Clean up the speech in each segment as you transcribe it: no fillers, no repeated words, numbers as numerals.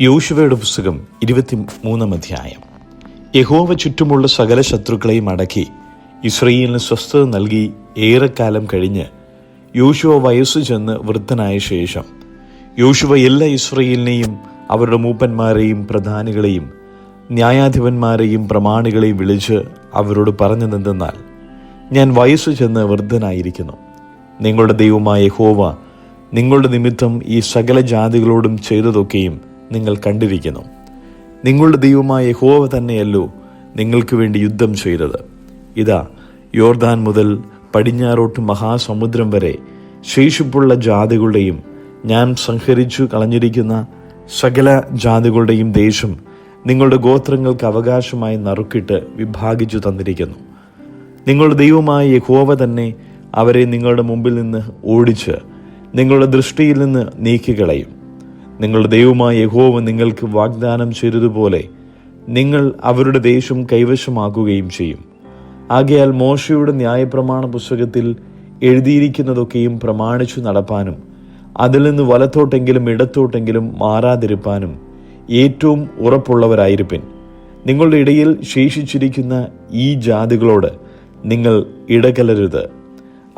യോശുവയുടെ പുസ്തകം 23 അധ്യായം. യഹോവ ചുറ്റുമുള്ള സകല ശത്രുക്കളെയും അടക്കി ഇസ്രായേലിന് സ്വസ്ഥത നൽകി ഏറെക്കാലം കഴിഞ്ഞ് യോശുവ വയസ്സു ചെന്ന് വൃദ്ധനായ ശേഷം യോശുവ എല്ലാ ഇസ്രായേലിനെയും അവരുടെ മൂപ്പന്മാരെയും പ്രധാനികളെയും ന്യായാധിപന്മാരെയും പ്രമാണികളെയും വിളിച്ച് അവരോട് പറഞ്ഞതെന്തെന്നാൽ, ഞാൻ വയസ്സു ചെന്ന് വൃദ്ധനായിരിക്കുന്നു. നിങ്ങളുടെ ദൈവമായ യഹോവ നിങ്ങളുടെ നിമിത്തം ഈ സകല ജാതികളോടും ചെയ്തതൊക്കെയും നിങ്ങൾ കണ്ടിരിക്കുന്നു. നിങ്ങളുടെ ദൈവമായ യഹോവ തന്നെയല്ലോ നിങ്ങൾക്ക് വേണ്ടി യുദ്ധം ചെയ്തത്. ഇതാ, യോർദാൻ മുതൽ പടിഞ്ഞാറോട്ട് മഹാസമുദ്രം വരെ ശേഷിപ്പുള്ള ജാതികളുടെയും ഞാൻ സംഹരിച്ചു കളഞ്ഞിരിക്കുന്ന സകല ജാതികളുടെയും ദേശം നിങ്ങളുടെ ഗോത്രങ്ങൾക്ക് അവകാശമായി നറുക്കിട്ട് വിഭാഗിച്ചു തന്നിരിക്കുന്നു. നിങ്ങളുടെ ദൈവമായ യഹോവ തന്നെ അവരെ നിങ്ങളുടെ മുമ്പിൽ നിന്ന് ഓടിച്ച് നിങ്ങളുടെ ദൃഷ്ടിയിൽ നിന്ന് നീക്കിക്കളയും. നിങ്ങളുടെ ദൈവമായ യഹോവ നിങ്ങൾക്ക് വാഗ്ദാനം ചെയ്തതുപോലെ നിങ്ങൾ അവരുടെ ദേശം കൈവശമാക്കുകയും ചെയ്യും. ആകയാൽ മോശയുടെ ന്യായപ്രമാണ പുസ്തകത്തിൽ എഴുതിയിരിക്കുന്നതൊക്കെയും പ്രമാണിച്ചു നടപ്പാനും അതിൽ നിന്ന് വലത്തോട്ടെങ്കിലും ഇടത്തോട്ടെങ്കിലും മാറാതിരിപ്പാനും ഏറ്റവും ഉറപ്പുള്ളവരായിരിപ്പിൻ. നിങ്ങളുടെ ഇടയിൽ ശേഷിച്ചിരിക്കുന്ന ഈ ജാതികളോട് നിങ്ങൾ ഇടകലരുത്.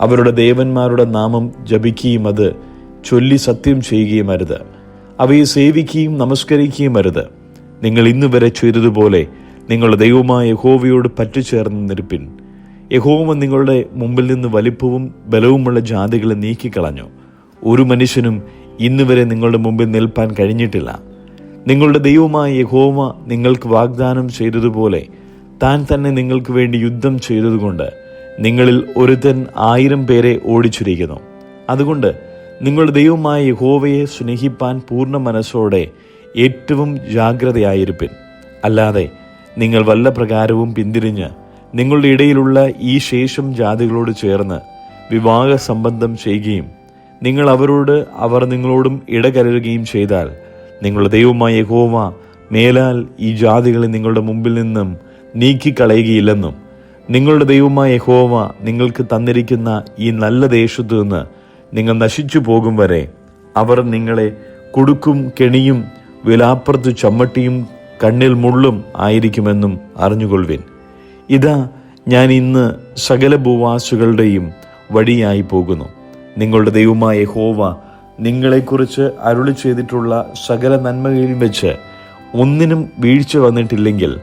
അവരുടെ ദേവന്മാരുടെ നാമം ജപിക്കുകയും അത് ചൊല്ലി സത്യം ചെയ്യുകയും അരുത്. അവയെ സേവിക്കുകയും നമസ്കരിക്കുകയും അരുത്. നിങ്ങൾ ഇന്നുവരെ ചെയ്തതുപോലെ നിങ്ങളുടെ ദൈവമായ യഹോവയോട് പറ്റുചേർന്ന് നിൽപ്പിൻ. യഹോവ നിങ്ങളുടെ മുമ്പിൽ നിന്ന് വലിപ്പവും ബലവുമുള്ള ജാതികളെ നീക്കിക്കളഞ്ഞു. ഒരു മനുഷ്യനും ഇന്നുവരെ നിങ്ങളുടെ മുമ്പിൽ നിൽപ്പാൻ കഴിഞ്ഞിട്ടില്ല. നിങ്ങളുടെ ദൈവമായ യഹോവ നിങ്ങൾക്ക് വാഗ്ദാനം ചെയ്തതുപോലെ താൻ തന്നെ നിങ്ങൾക്ക് വേണ്ടി യുദ്ധം ചെയ്തതുകൊണ്ട് നിങ്ങളിൽ ഒരുത്തൻ 1000 പേരെ ഓടിച്ചിരിക്കുന്നു. അതുകൊണ്ട് നിങ്ങളുടെ ദൈവമായ യഹോവയെ സ്നേഹിപ്പാൻ പൂർണ്ണ മനസ്സോടെ ഏറ്റവും ജാഗ്രതയായിരിപ്പിൻ. അല്ലാതെ നിങ്ങൾ വല്ല പ്രകാരവും പിന്തിരിഞ്ഞ് നിങ്ങളുടെ ഇടയിലുള്ള ഈ ശേഷം ജാതികളോട് ചേർന്ന് വിവാഹ സംബന്ധം ചെയ്യുകയും നിങ്ങൾ അവരോട് അവർ നിങ്ങളോടും ഇടകലരുകയും ചെയ്താൽ നിങ്ങളുടെ ദൈവമായ യഹോവ മേലാൽ ഈ ജാതികളെ നിങ്ങളുടെ മുമ്പിൽ നിന്നും നീക്കിക്കളയുകയില്ലെന്നും നിങ്ങളുടെ ദൈവമായ യഹോവ നിങ്ങൾക്ക് തന്നിരിക്കുന്ന ഈ നല്ല ദേശത്തു നിന്ന് നിങ്ങൾ നശിച്ചു പോകും വരെ അവർ നിങ്ങളെ കുടുക്കും കെണിയും വിലാപ്പുറത്ത് ചമ്മട്ടിയും കണ്ണിൽ മുള്ളും ആയിരിക്കുമെന്നും അറിഞ്ഞുകൊള്ളുവിൻ. ഇതാ, ഞാൻ ഇന്ന് സകല ഭൂവാസികളുടെയും വഴിയായി പോകുന്നു. നിങ്ങളുടെ ദൈവമായ യഹോവ നിങ്ങളെക്കുറിച്ച് അരുളി ചെയ്തിട്ടുള്ള സകല നന്മകളിൽ വെച്ച് ഒന്നിനും വീഴ്ച വന്നിട്ടില്ലെങ്കിൽ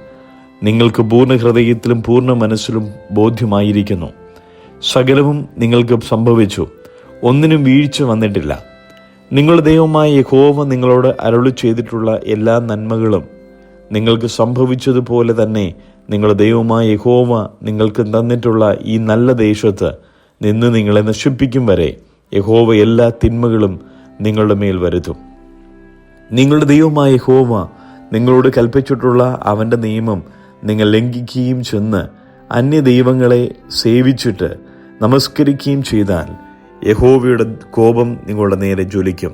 നിങ്ങൾക്ക് പൂർണ്ണ ഹൃദയത്തിലും പൂർണ്ണ മനസ്സിലും ബോധ്യമായിരിക്കുന്നു. സകലവും നിങ്ങൾക്ക് സംഭവിച്ചു, ഒന്നിനും വീഴ്ച വന്നിട്ടില്ല. നിങ്ങളുടെ ദൈവമായ യഹോവ നിങ്ങളോട് അരുളി ചെയ്തിട്ടുള്ള എല്ലാ നന്മകളും നിങ്ങൾക്ക് സംഭവിച്ചതുപോലെ തന്നെ നിങ്ങളുടെ ദൈവമായ യഹോവ നിങ്ങൾക്ക് തന്നിട്ടുള്ള ഈ നല്ല ദേശത്ത് നിന്ന് നിങ്ങളെ നശിപ്പിക്കും വരെ യഹോവ എല്ലാ തിന്മകളും നിങ്ങളുടെ മേൽ വരുത്തും. നിങ്ങളുടെ ദൈവമായ യഹോവ നിങ്ങളോട് കൽപ്പിച്ചിട്ടുള്ള അവൻ്റെ നിയമം നിങ്ങൾ ലംഘിക്കുകയും ചെന്ന് അന്യദൈവങ്ങളെ സേവിച്ചിട്ട് നമസ്കരിക്കുകയും ചെയ്താൽ യഹോവയുടെ കോപം നിങ്ങളുടെ നേരെ ജ്വലിക്കും.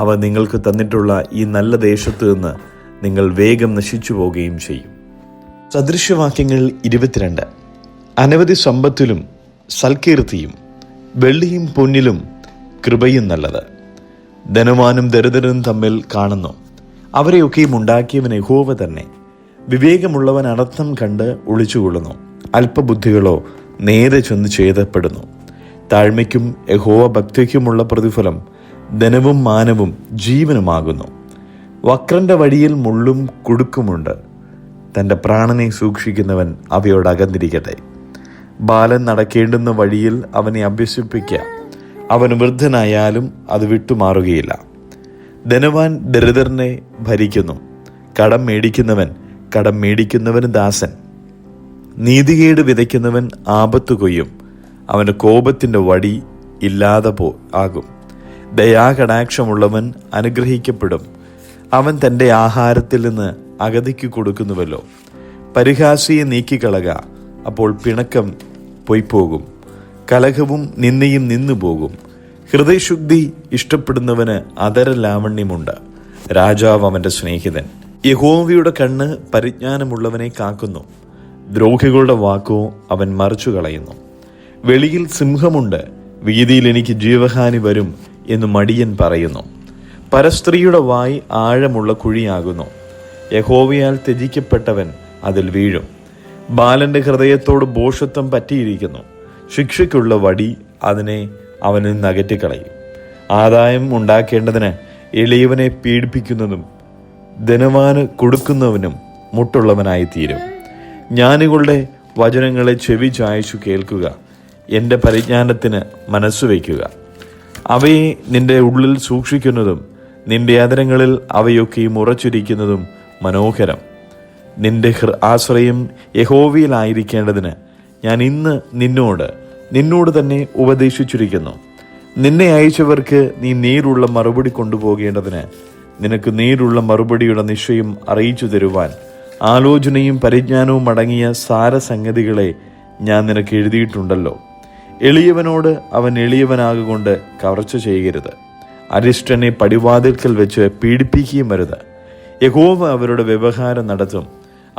അവ നിങ്ങൾക്ക് തന്നിട്ടുള്ള ഈ നല്ല ദേശത്ത് നിന്ന് നിങ്ങൾ വേഗം നശിച്ചു പോവുകയും ചെയ്യും. സദൃശ്യവാക്യങ്ങൾ 22. അനവധി സമ്പത്തിലും സൽകീർത്തിയും വെള്ളിയും പൊന്നിലും കൃപയും നല്ലത്. ധനവാനും ദരിദ്രനും തമ്മിൽ കാണുന്നു. അവരെയൊക്കെയും ഉണ്ടാക്കിയവൻ യഹോവ തന്നെ. വിവേകമുള്ളവൻ അനർത്ഥം കണ്ട് ഒളിച്ചുകൊള്ളുന്നു. അല്പബുദ്ധികളോ നേരെ ചെന്ന് ഛേദപ്പെടുന്നു. താഴ്മയ്ക്കും യഹോവ ഭക്തിക്കുമുള്ള പ്രതിഫലം ധനവും മാനവും ജീവനുമാകുന്നു. വക്രന്റെ വഴിയിൽ മുള്ളും കുടുക്കുമുണ്ട്. തൻ്റെ പ്രാണനെ സൂക്ഷിക്കുന്നവൻ അവയോട് അകന്നിരിക്കട്ടെ. ബാലൻ നടക്കേണ്ടുന്ന വഴിയിൽ അവനെ അഭ്യസിപ്പിക്കുക. അവൻ വൃദ്ധനായാലും അത് വിട്ടുമാറുകയില്ല. ധനവാൻ ദരിദ്രനെ ഭരിക്കുന്നു. കടം മേടിക്കുന്നവൻ കടം മേടിക്കുന്നവന് ദാസൻ. നീതികേട് വിതയ്ക്കുന്നവൻ ആപത്ത് കൊയ്യും. അവൻ്റെ കോപത്തിൻ്റെ വടി ഇല്ലാതെ ആകും. ദയാകടാക്ഷമുള്ളവൻ അനുഗ്രഹിക്കപ്പെടും. അവൻ തൻ്റെ ആഹാരത്തിൽ നിന്ന് അഗതിക്ക് കൊടുക്കുന്നുവല്ലോ. പരിഹാസിയെ നീക്കിക്കളക, അപ്പോൾ പിണക്കം പൊയ്പോകും. കലഹവും നിന്നയും നിന്നുപോകും. ഹൃദയശുദ്ധി ഇഷ്ടപ്പെടുന്നവന് അതരലാവണ്യമുണ്ട്. രാജാവ് അവൻ്റെ സ്നേഹിതൻ. യഹോവയുടെ കണ്ണ് പരിജ്ഞാനമുള്ളവനെ കാക്കുന്നു. ദ്രോഹികളുടെ വാക്കോ അവൻ മറിച്ചു കളയുന്നു. വെളിയിൽ സിംഹമുണ്ട്, വീതിയിൽ എനിക്ക് ജീവഹാനി വരും എന്ന് മടിയൻ പറയുന്നു. പരസ്ത്രീയുടെ വായ് ആഴമുള്ള കുഴിയാകുന്നു. യഹോവയാൽ ത്യജിക്കപ്പെട്ടവൻ അതിൽ വീഴും. ബാലന്റെ ഹൃദയത്തോട് ഭോഷത്വം പറ്റിയിരിക്കുന്നു. ശിക്ഷയ്ക്കുള്ള വടി അവനിൽ നിന്ന് അകറ്റിക്കളയും. ആദായം ഉണ്ടാക്കേണ്ടതിന് എളിയവനെ പീഡിപ്പിക്കുന്നതും ധനവാന് കൊടുക്കുന്നവനും മുട്ടുള്ളവനായി തീരും. ജ്ഞാനികളുടെ വചനങ്ങളെ ചെവി ചായച്ചു കേൾക്കുക. എൻ്റെ പരിജ്ഞാനത്തിന് മനസ്സുവയ്ക്കുക. അവയെ നിന്റെ ഉള്ളിൽ സൂക്ഷിക്കുന്നതും നിന്റെ അധരങ്ങളിൽ അവയൊക്കെയും ഉറച്ചിരിക്കുന്നതും മനോഹരം. നിന്റെ ആശ്രയം യഹോവയിലായിരിക്കേണ്ടതിന് ഞാൻ ഇന്ന് നിന്നോട് തന്നെ ഉപദേശിച്ചിരിക്കുന്നു. നിന്നെ അയച്ചവർക്ക് നീ നേരുള്ള മറുപടി കൊണ്ടുപോകേണ്ടതിന് നിനക്ക് നേരുള്ള മറുപടിയുടെ നിശ്ചയം അറിയിച്ചു തരുവാൻ ആലോചനയും പരിജ്ഞാനവും അടങ്ങിയ സാരസംഗതികളെ ഞാൻ നിനക്ക് എഴുതിയിട്ടുണ്ടല്ലോ. എളിയവനോട് അവൻ എളിയവനാകൊണ്ട് കവർച്ച ചെയ്യരുത്. അരിഷ്ടനെ പടിവാതിൽക്കൽ വെച്ച് പീഡിപ്പിക്കുകയും വരുത്. യഹോവ അവരുടെ വ്യവഹാരം നടത്തും.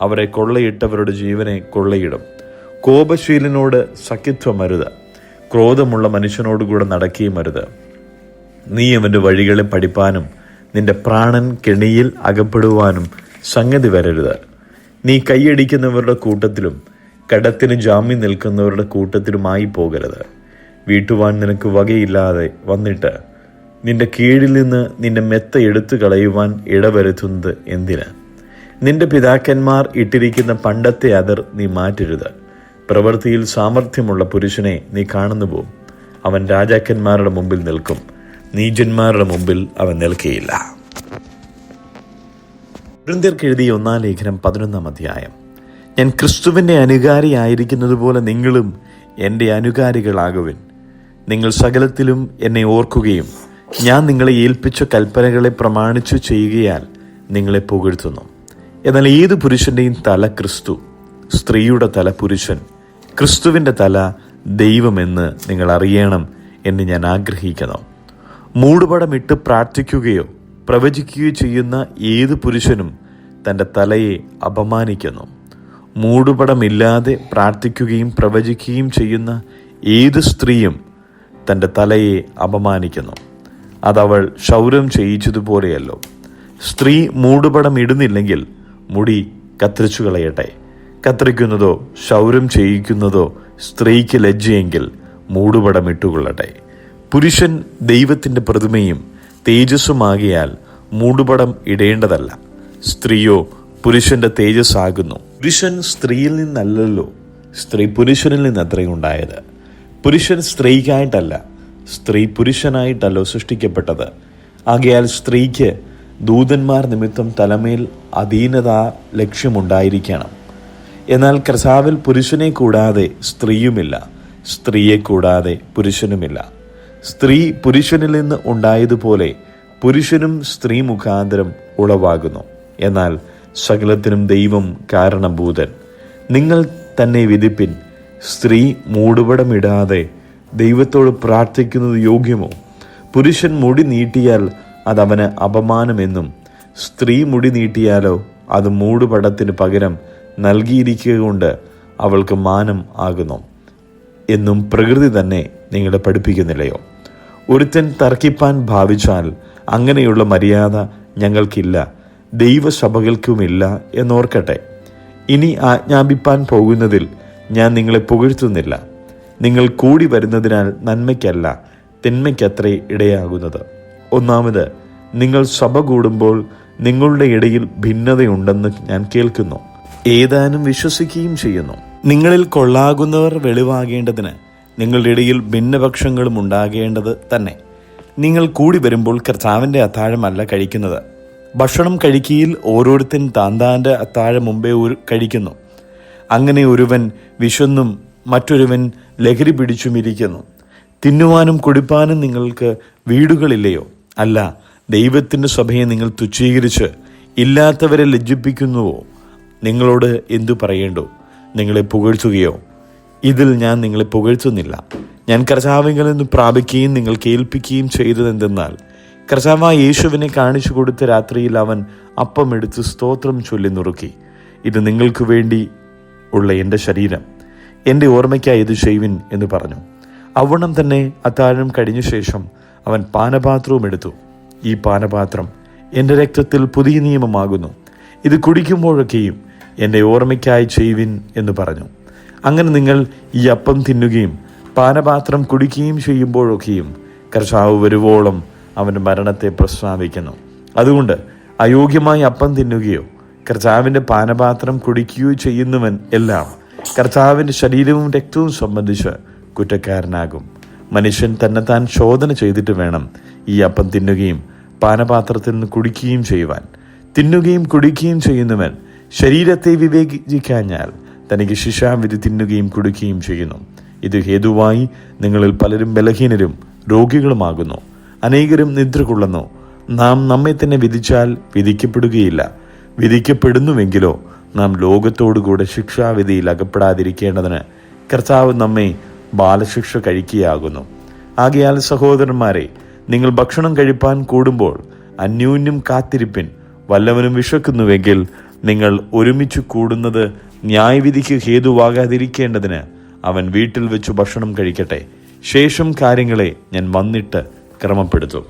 അവരെ കൊള്ളയിട്ടവരുടെ ജീവനെ കൊള്ളയിടും. കോപശീലനോട് സഖ്യത്വം അരുത്. ക്രോധമുള്ള മനുഷ്യനോടുകൂടെ നടക്കുകയും അരുത്. നീ അവൻ്റെ വഴികളെ പഠിപ്പാനും നിന്റെ പ്രാണൻ കെണിയിൽ അകപ്പെടുവാനും സംഗതി വരരുത്. നീ കൈയടിക്കുന്നവരുടെ കൂട്ടത്തിലും കടത്തിന് ജാമ്യം നിൽക്കുന്നവരുടെ കൂട്ടത്തിലുമായി പോകരുത്. വീട്ടുവാൻ നിനക്ക് വകയില്ലാതെ വന്നിട്ട് നിന്റെ കീഴിൽ നിന്ന് നിന്റെ മെത്ത എടുത്തു കളയുവാൻ ഇടവരുത്തുന്നത് എന്തിന്? നിന്റെ പിതാക്കന്മാർ ഇട്ടിരിക്കുന്ന പണ്ടത്തെ അതിർ നീ മാറ്റരുത്. പ്രവൃത്തിയിൽ സാമർഥ്യമുള്ള പുരുഷനെ നീ കാണുന്നുപോകും. അവൻ രാജാക്കന്മാരുടെ മുമ്പിൽ നിൽക്കും, നീചന്മാരുടെ മുമ്പിൽ അവൻ നിൽക്കുകയില്ല. കൊരിന്ത്യർക്ക് എഴുതിയ 1 ലേഖനം 11 അധ്യായം. ഞാൻ ക്രിസ്തുവിൻ്റെ അനുകാരിയായിരിക്കുന്നത് പോലെ നിങ്ങളും എൻ്റെ അനുകാരികളാകുവിൻ. നിങ്ങൾ സകലത്തിലും എന്നെ ഓർക്കുകയും ഞാൻ നിങ്ങളെ ഏൽപ്പിച്ച കൽപ്പനകളെ പ്രമാണിച്ചു ചെയ്യുകയാൽ നിങ്ങളെ പുകഴ്ത്തുന്നു. എന്നാൽ ഏത് പുരുഷൻ്റെയും തല ക്രിസ്തു, സ്ത്രീയുടെ തല പുരുഷൻ, ക്രിസ്തുവിൻ്റെ തല ദൈവമെന്ന് നിങ്ങൾ അറിയണം എന്ന് ഞാൻ ആഗ്രഹിക്കുന്നു. മൂടുപടമിട്ട് പ്രാർത്ഥിക്കുകയോ പ്രവചിക്കുകയോ ചെയ്യുന്ന ഏത് പുരുഷനും തൻ്റെ തലയെ അപമാനിക്കുന്നു. മൂടുപടമില്ലാതെ പ്രാർത്ഥിക്കുകയും പ്രവചിക്കുകയും ചെയ്യുന്ന ഏത് സ്ത്രീയും തൻ്റെ തലയെ അപമാനിക്കുന്നു. അതവൾ ക്ഷൗരം ചെയ്യിച്ചതുപോലെയല്ലോ. സ്ത്രീ മൂടുപടം ഇടുന്നില്ലെങ്കിൽ മുടി കത്തിരിച്ചു കളയട്ടെ. കത്തിരിക്കുന്നതോ ക്ഷൗരം ചെയ്യിക്കുന്നതോ സ്ത്രീക്ക് ലജ്ജയെങ്കിൽ മൂടുപടം ഇട്ടുകൊള്ളട്ടെ. പുരുഷൻ ദൈവത്തിൻ്റെ പ്രതിമയും തേജസ്സുമാകിയാൽ മൂടുപടം ഇടേണ്ടതല്ല. സ്ത്രീയോ പുരുഷന്റെ തേജസ്സാകുന്നു. പുരുഷൻ സ്ത്രീയിൽ നിന്നല്ലല്ലോ, സ്ത്രീ പുരുഷനിൽ നിന്നത്രേ ഉണ്ടായത്. പുരുഷൻ സ്ത്രീക്കായിട്ടല്ല, സ്ത്രീ പുരുഷനായിട്ടല്ലോ സൃഷ്ടിക്കപ്പെട്ടത്. ആകയാൽ സ്ത്രീക്ക് ദൂതന്മാർ നിമിത്തം തലമേൽ അധീനതാ ലക്ഷ്യമുണ്ടായിരിക്കണം. എന്നാൽ കർത്താവിൽ പുരുഷനെ കൂടാതെ സ്ത്രീയുമില്ല, സ്ത്രീയെ കൂടാതെ പുരുഷനുമില്ല. സ്ത്രീ പുരുഷനിൽ നിന്ന് ഉണ്ടായതുപോലെ പുരുഷനും സ്ത്രീ മുഖാന്തരം ഉളവാകുന്നു. എന്നാൽ സകലത്തിനും ദൈവം കാരണഭൂതൻ. നിങ്ങൾ തന്നെ വിധിപ്പിൻ. സ്ത്രീ മൂടുപടമിടാതെ ദൈവത്തോട് പ്രാർത്ഥിക്കുന്നത് യോഗ്യമോ? പുരുഷൻ മുടി നീട്ടിയാൽ അതവന് അപമാനമെന്നും സ്ത്രീ മുടി നീട്ടിയാലോ അത് മൂടുപടത്തിന് പകരം നൽകിയിരിക്കുക കൊണ്ട് അവൾക്ക് മാനം ആകുന്നു എന്നും പ്രകൃതി തന്നെ നിങ്ങളെ പഠിപ്പിക്കുന്നില്ലയോ? ഒരുത്തൻ തർക്കിപ്പാൻ ഭാവിച്ചാൽ അങ്ങനെയുള്ള മര്യാദ ഞങ്ങൾക്കില്ല, ദൈവസഭകൾക്കുമില്ല എന്നോർക്കട്ടെ. ഇനി ആജ്ഞാപിപ്പാൻ പോകുന്നതിൽ ഞാൻ നിങ്ങളെ പുകഴ്ത്തുന്നില്ല. നിങ്ങൾ കൂടി വരുന്നതിനാൽ നന്മയ്ക്കല്ല തിന്മയ്ക്കത്രേ ഇടയാകുന്നത്. ഒന്നാമത്, നിങ്ങൾ സഭ കൂടുമ്പോൾ നിങ്ങളുടെ ഇടയിൽ ഭിന്നതയുണ്ടെന്ന് ഞാൻ കേൾക്കുന്നു. ഏതാനും വിശ്വസിക്കുകയും ചെയ്യുന്നു. നിങ്ങളിൽ കൊള്ളാകുന്നവർ വെളിവാകേണ്ടതിന് നിങ്ങളുടെ ഇടയിൽ ഭിന്നപക്ഷങ്ങളും ഉണ്ടാകേണ്ടത് തന്നെ. നിങ്ങൾ കൂടി വരുമ്പോൾ കർത്താവിൻ്റെ അത്താഴമല്ല കഴിക്കുന്നത്. ഭക്ഷണം കഴിക്കയിൽ ഓരോരുത്തൻ താന്താൻ്റെ അത്താഴം മുമ്പേ കഴിക്കുന്നു. അങ്ങനെ ഒരുവൻ വിശന്നും മറ്റൊരുവൻ ലഹരി പിടിച്ചും ഇരിക്കുന്നു. തിന്നുവാനും കുടിപ്പാനും നിങ്ങൾക്ക് വീടുകളില്ലയോ? അല്ല, ദൈവത്തിൻ്റെ സഭയെ നിങ്ങൾ തുച്ഛീകരിച്ച് ഇല്ലാത്തവരെ ലജ്ജിപ്പിക്കുന്നുവോ? നിങ്ങളോട് എന്തു പറയേണ്ടു? നിങ്ങളെ പുകഴ്ത്തുകയോ? ഇതിൽ ഞാൻ നിങ്ങളെ പുകഴ്ത്തുന്നില്ല. ഞാൻ കർത്താവിങ്കിൽ നിന്ന് പ്രാപിക്കുകയും നിങ്ങൾ കേൾപ്പിക്കുകയും ചെയ്തതെന്തെന്നാൽ, കർത്താവായ യേശുവിനെ കാണിച്ചു കൊടുത്ത രാത്രിയിൽ അവൻ അപ്പമെടുത്ത് സ്തോത്രം ചൊല്ലി നുറുക്കി, ഇത് നിങ്ങൾക്ക് വേണ്ടി ഉള്ള എൻ്റെ ശരീരം, എൻ്റെ ഓർമ്മയ്ക്കായി ഇത് ചെയ്യുവിൻ എന്ന് പറഞ്ഞു. അവണ്ണം തന്നെ അത്താഴം കഴിഞ്ഞ ശേഷം അവൻ പാനപാത്രവും എടുത്തു, ഈ പാനപാത്രം എൻ്റെ രക്തത്തിൽ പുതിയ നിയമമാകുന്നു. ഇത് കുടിക്കുമ്പോഴൊക്കെയും എൻ്റെ ഓർമ്മയ്ക്കായി ചെയ്യുവിൻ എന്ന് പറഞ്ഞു. അങ്ങനെ നിങ്ങൾ ഈ അപ്പം തിന്നുകയും പാനപാത്രം കുടിക്കുകയും ചെയ്യുമ്പോഴൊക്കെയും കർത്താവ് വരുവോളം അവൻ്റെ മരണത്തെ പ്രസ്താവിക്കുന്നു. അതുകൊണ്ട് അയോഗ്യമായി അപ്പം തിന്നുകയോ കർത്താവിൻ്റെ പാനപാത്രം കുടിക്കുകയോ ചെയ്യുന്നവൻ എല്ലാം കർത്താവിൻ്റെ ശരീരവും രക്തവും സംബന്ധിച്ച് കുറ്റക്കാരനാകും. മനുഷ്യൻ തന്നെത്താൻ ശോധന ചെയ്തിട്ട് വേണം ഈ അപ്പം തിന്നുകയും പാനപാത്രത്തിൽ നിന്ന് കുടിക്കുകയും ചെയ്യുവാൻ. തിന്നുകയും കുടിക്കുകയും ചെയ്യുന്നവൻ ശരീരത്തെ വിവേചിക്കാഞ്ഞാൽ തനിക്ക് ശിക്ഷാവിധി തിന്നുകയും കുടിക്കുകയും ചെയ്യുന്നു. ഇത് ഹേതുവായി നിങ്ങളിൽ പലരും ബലഹീനരും രോഗികളുമാകുന്നു. അനേകരും നിദ്ര കൊള്ളുന്നു. നാം നമ്മെ തന്നെ വിധിച്ചാൽ വിധിക്കപ്പെടുകയില്ല. വിധിക്കപ്പെടുന്നുവെങ്കിലോ നാം ലോകത്തോടുകൂടെ ശിക്ഷാവിധിയിൽ അകപ്പെടാതിരിക്കേണ്ടതിന് കർത്താവ് നമ്മെ ബാലശിക്ഷ കഴിക്കുകയാകുന്നു. ആകയാൽ സഹോദരന്മാരെ, നിങ്ങൾ ഭക്ഷണം കഴിപ്പാൻ കൂടുമ്പോൾ അന്യോന്യം കാത്തിരിപ്പിൻ. വല്ലവനും വിശക്കുന്നുവെങ്കിൽ നിങ്ങൾ ഒരുമിച്ച് കൂടുന്നത് ന്യായവിധിക്ക് ഹേതുവാകാതിരിക്കേണ്ടതിന് അവൻ വീട്ടിൽ വെച്ച് ഭക്ഷണം കഴിക്കട്ടെ. ശേഷം കാര്യങ്ങളെ ഞാൻ വന്നിട്ട് ക്രമപ്പെടുത്തും.